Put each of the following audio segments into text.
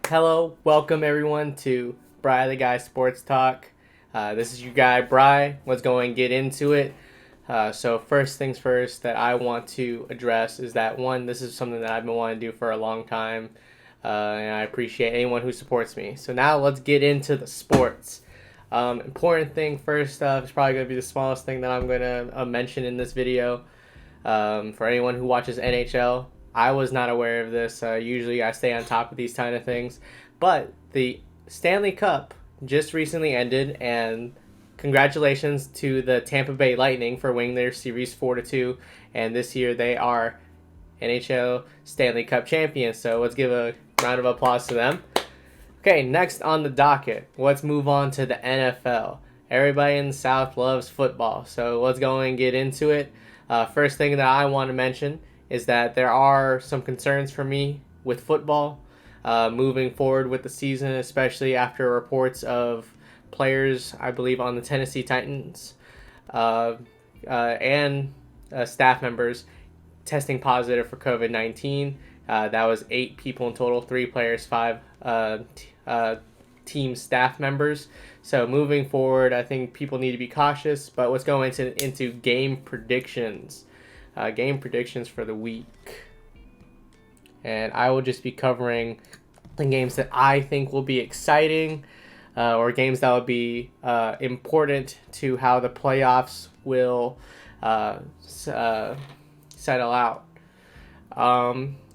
Hello, welcome everyone to Bry the Guy Sports Talk. This is your guy Bry. Let's go and get into it. So first things first that I want to address is that one, this is something that I've been wanting to do for a long time, and I appreciate anyone who supports me. So now let's get into the sports. Important thing first up is probably going to be the smallest thing that I'm going to mention in this video. For anyone who watches NHL, I was not aware of this. Usually I stay on top of these kind of things. But the Stanley Cup just recently ended, and congratulations to the Tampa Bay Lightning for winning their series 4-2. And this year they are NHL Stanley Cup champions. So let's give a round of applause to them. Okay, next on the docket, let's move on to the NFL. Everybody in the South loves football, so let's go and get into it. First thing that I want to mention is that there are some concerns for me with football moving forward with the season, especially after reports of players, I believe, on the Tennessee Titans and staff members testing positive for COVID-19. That was 8 people in total, 3 players, 5 team staff members. So moving forward, I think people need to be cautious. But let's go into game predictions. Game predictions for the week. And I will just be covering the games that I think will be exciting, or games that will be important to how the playoffs will settle out.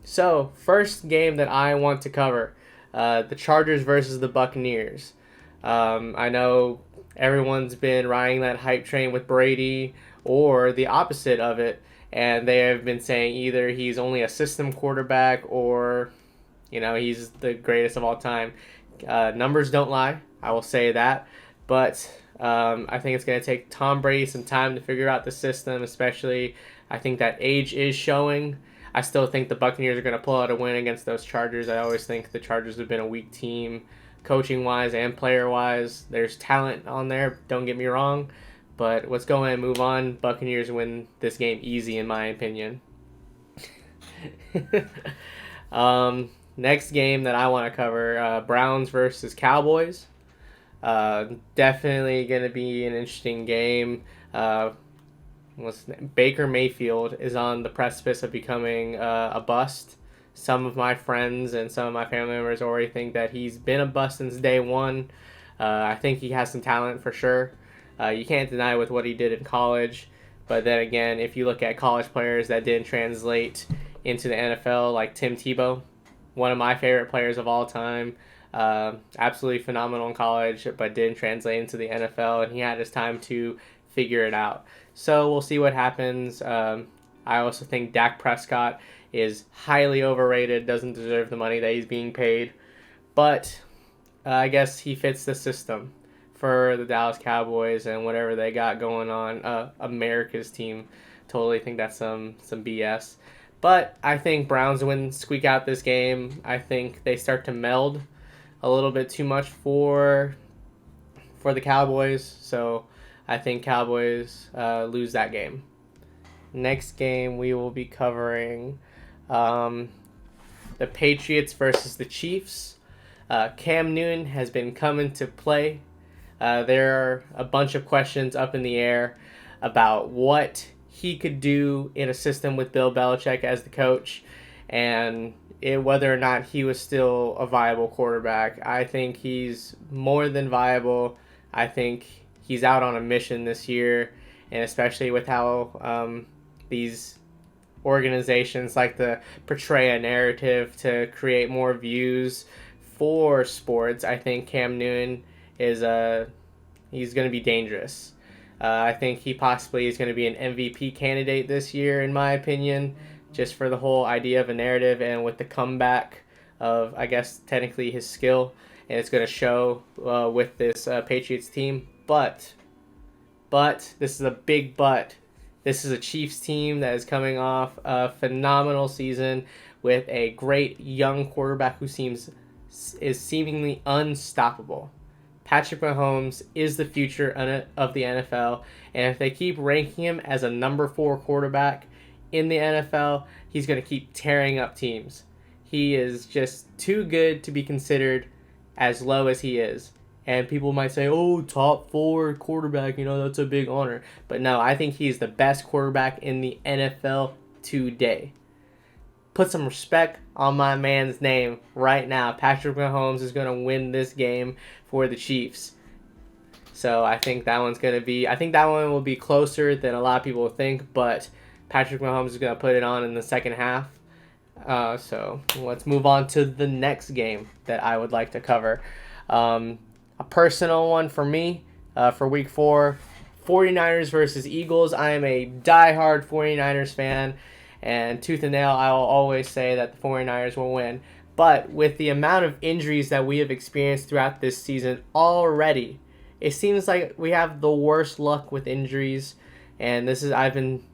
So first game that I want to cover, the Chargers versus the Buccaneers. I know everyone's been riding that hype train with Brady or the opposite of it, and they have been saying either he's only a system quarterback or, he's the greatest of all time. Numbers don't lie, I will say that, but I think it's going to take Tom Brady some time to figure out the system, especially I think that age is showing. I still think the Buccaneers are going to pull out a win against those Chargers. I always think the Chargers have been a weak team, coaching-wise and player-wise. There's talent on there, don't get me wrong. But let's go ahead and move on. Buccaneers win this game easy, in my opinion. Next game that I want to cover, Browns versus Cowboys. Definitely going to be an interesting game. Baker Mayfield is on the precipice of becoming a bust. Some of my friends and some of my family members already think that he's been a bust since day one. I think he has some talent for sure. You can't deny with what he did in college. But then again, if you look at college players that didn't translate into the NFL, like Tim Tebow, one of my favorite players of all time, absolutely phenomenal in college, but didn't translate into the NFL, and he had his time to figure it out. So we'll see what happens. I also think Dak Prescott is highly overrated, doesn't deserve the money that he's being paid. But I guess he fits the system for the Dallas Cowboys and whatever they got going on. America's team. Totally think that's some BS. But I think Browns squeak out this game. I think they start to meld a little bit too much for the Cowboys. So I think Cowboys lose that game. Next game we will be covering the Patriots versus the Chiefs. Cam Newton has been coming to play. There are a bunch of questions up in the air about what he could do in a system with Bill Belichick as the coach, and whether or not he was still a viable quarterback. I think he's more than viable. I think he's out on a mission this year, and especially with how these organizations like to portray a narrative to create more views for sports, I think Cam Newton is he's going to be dangerous. I think he possibly is going to be an MVP candidate this year, in my opinion, just for the whole idea of a narrative and with the comeback of, I guess, technically his skill, and it's going to show with this Patriots team. But this is a big but. This is a Chiefs team that is coming off a phenomenal season with a great young quarterback who is seemingly unstoppable. Patrick Mahomes is the future of the NFL, and if they keep ranking him as a number 4 quarterback in the NFL, he's going to keep tearing up teams. He is just too good to be considered as low as he is. And people might say, oh, top 4 quarterback, that's a big honor. But no, I think he's the best quarterback in the NFL today. Put some respect on my man's name right now. Patrick Mahomes is going to win this game for the Chiefs. So I think that one will be closer than a lot of people think, but Patrick Mahomes is going to put it on in the second half. So let's move on to the next game that I would like to cover. A personal one for me for week 4, 49ers versus Eagles. I am a diehard 49ers fan, and tooth and nail, I will always say that the 49ers will win. But with the amount of injuries that we have experienced throughout this season already, it seems like we have the worst luck with injuries, and I've been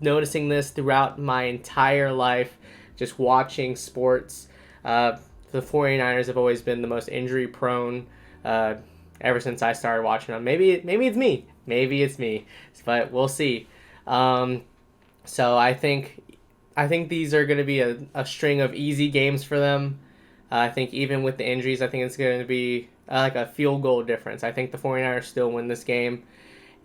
noticing this throughout my entire life, just watching sports. The 49ers have always been the most injury prone ever since I started watching them. Maybe it's me. Maybe it's me. But we'll see. So I think these are going to be a string of easy games for them. I think even with the injuries, I think it's going to be like a field goal difference. I think the 49ers still win this game.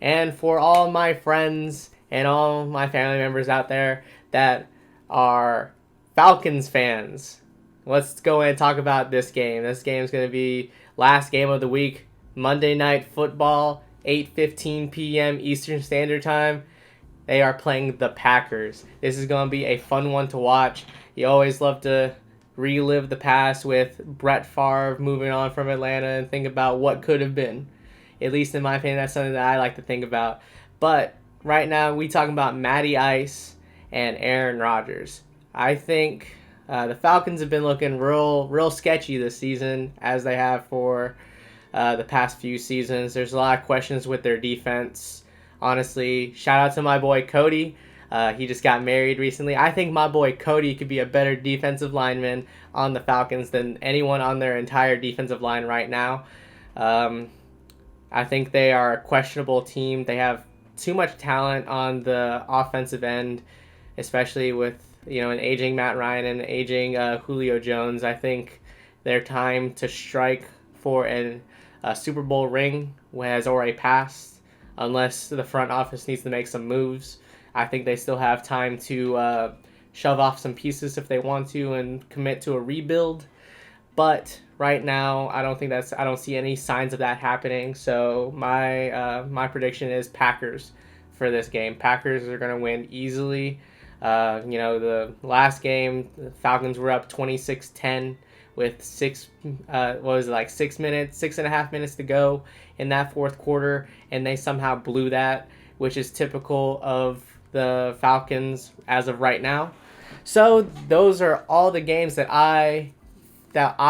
And for all my friends and all my family members out there that are Falcons fans, let's go and talk about this game. This game is going to be last game of the week, Monday Night Football, 8:15 p.m. Eastern Standard Time. They are playing the Packers. This is going to be a fun one to watch. You always love to relive the past with Brett Favre moving on from Atlanta and think about what could have been. At least in my opinion, that's something that I like to think about. But right now, we talking about Matty Ice and Aaron Rodgers. I think the Falcons have been looking real sketchy this season, as they have for the past few seasons. There's a lot of questions with their defense. Honestly, shout out to my boy Cody. He just got married recently. I think my boy Cody could be a better defensive lineman on the Falcons than anyone on their entire defensive line right now. I think they are a questionable team. They have too much talent on the offensive end, especially with an aging Matt Ryan and aging Julio Jones. I think their time to strike for a Super Bowl ring has already passed, unless the front office needs to make some moves. I think they still have time to shove off some pieces if they want to and commit to a rebuild. But right now, I don't see any signs of that happening. So my prediction is Packers for this game. Packers are going to win easily. The last game, the Falcons were up 26-10 with 6 minutes, 6.5 minutes to go in that fourth quarter, and they somehow blew that, which is typical of the Falcons as of right now. So those are all the games that I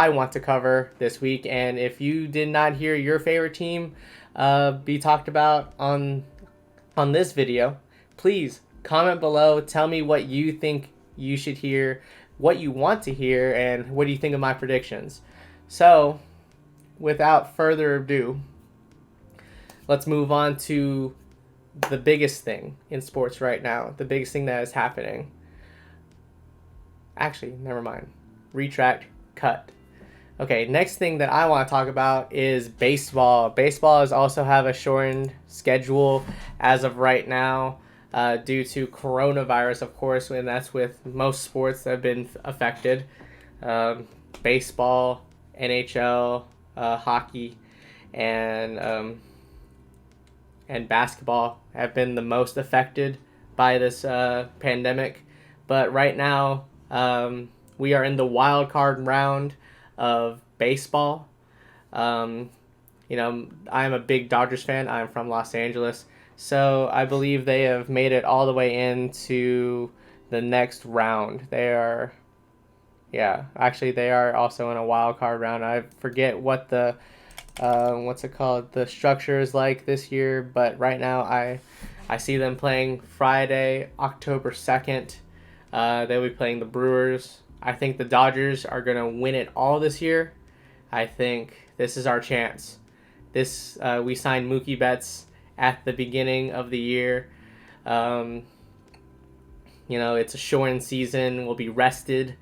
want to cover this week, and if you did not hear your favorite team be talked about on this video, please comment below. Tell me what you think you should hear, what you want to hear, and what do you think of my predictions. So, without further ado, let's move on to the biggest thing in sports right now, the biggest thing that is happening. Actually, never mind. Retract, cut. Okay, next thing that I want to talk about is baseball. Baseball has also have a shortened schedule as of right now due to coronavirus, of course, and that's with most sports that have been affected. Baseball, NHL, hockey, and basketball have been the most affected by this pandemic. But right now, we are in the wild card round of baseball. I am a big Dodgers fan. I'm from Los Angeles. So I believe they have made it all the way into the next round. They are also in a wild card round. I forget what the the structure is like this year, but right now I see them playing Friday, October 2nd. They'll be playing the Brewers. I think the Dodgers are going to win it all this year. I think this is our chance. We signed Mookie Betts at the beginning of the year. It's a shortened season. We'll be rested.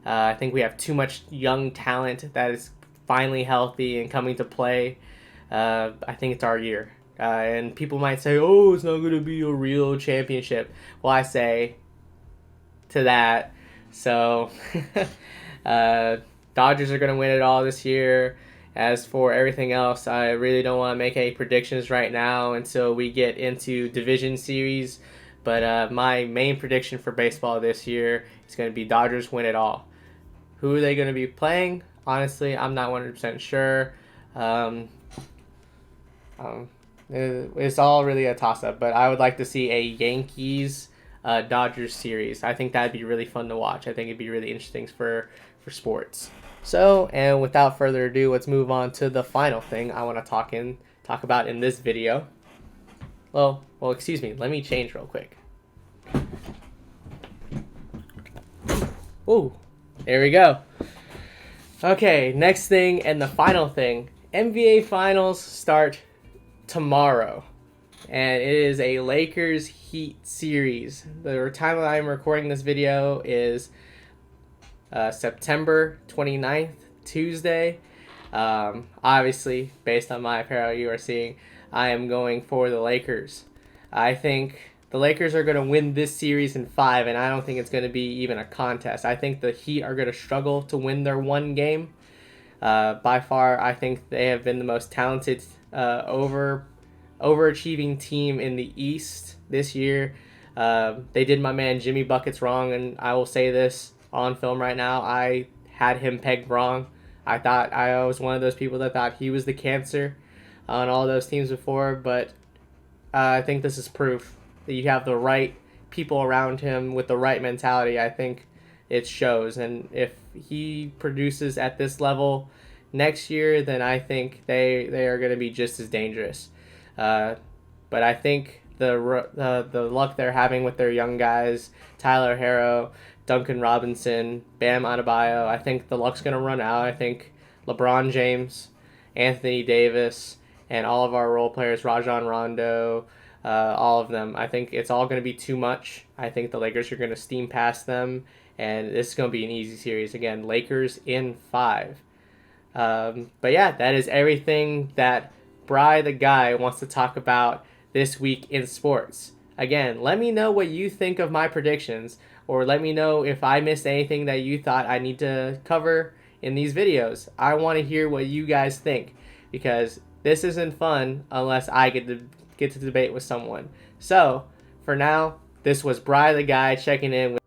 I think we have too much young talent that is finally healthy and coming to play. I think it's our year. And people might say, oh, it's not going to be a real championship. Well, I say to that. So, Dodgers are going to win it all this year. As for everything else, I really don't want to make any predictions right now until we get into division series. But my main prediction for baseball this year is going to be Dodgers win it all. Who are they going to be playing? Honestly, I'm not 100% sure. It's all really a toss-up, but I would like to see a Yankees Dodgers series. I think that'd be really fun to watch. I think it'd be really interesting for sports. So, and without further ado, let's move on to the final thing I want to talk about in this video. Well, excuse me. Let me change real quick. Ooh, there we go. Okay, next thing and the final thing. NBA Finals start tomorrow, and it is a Lakers Heat series. The time that I'm recording this video is September 29th, Tuesday. Obviously, based on my apparel you are seeing, I am going for the Lakers. I think the Lakers are going to win this series in 5, and I don't think it's going to be even a contest. I think the Heat are going to struggle to win their one game. By far, I think they have been the most talented, overachieving team in the East this year. They did my man Jimmy Buckets wrong, and I will say this on film right now. I had him pegged wrong. I thought I was one of those people that thought he was the cancer on all those teams before, but I think this is proof that you have the right people around him with the right mentality. I think it shows, and if he produces at this level next year, then I think they are going to be just as dangerous. But I think the luck they're having with their young guys, Tyler Herro, Duncan Robinson, Bam Adebayo, I think the luck's going to run out. I think LeBron James, Anthony Davis, and all of our role players, Rajon Rondo, all of them, I think it's all going to be too much. I think the Lakers are going to steam past them, and this is going to be an easy series. Again, Lakers in 5. But yeah, that is everything that Bry the Guy wants to talk about this week in sports. Again, let me know what you think of my predictions, or let me know if I missed anything that you thought I need to cover in these videos. I want to hear what you guys think, because this isn't fun unless I get to debate with someone. So, for now, this was Bry the Guy checking in with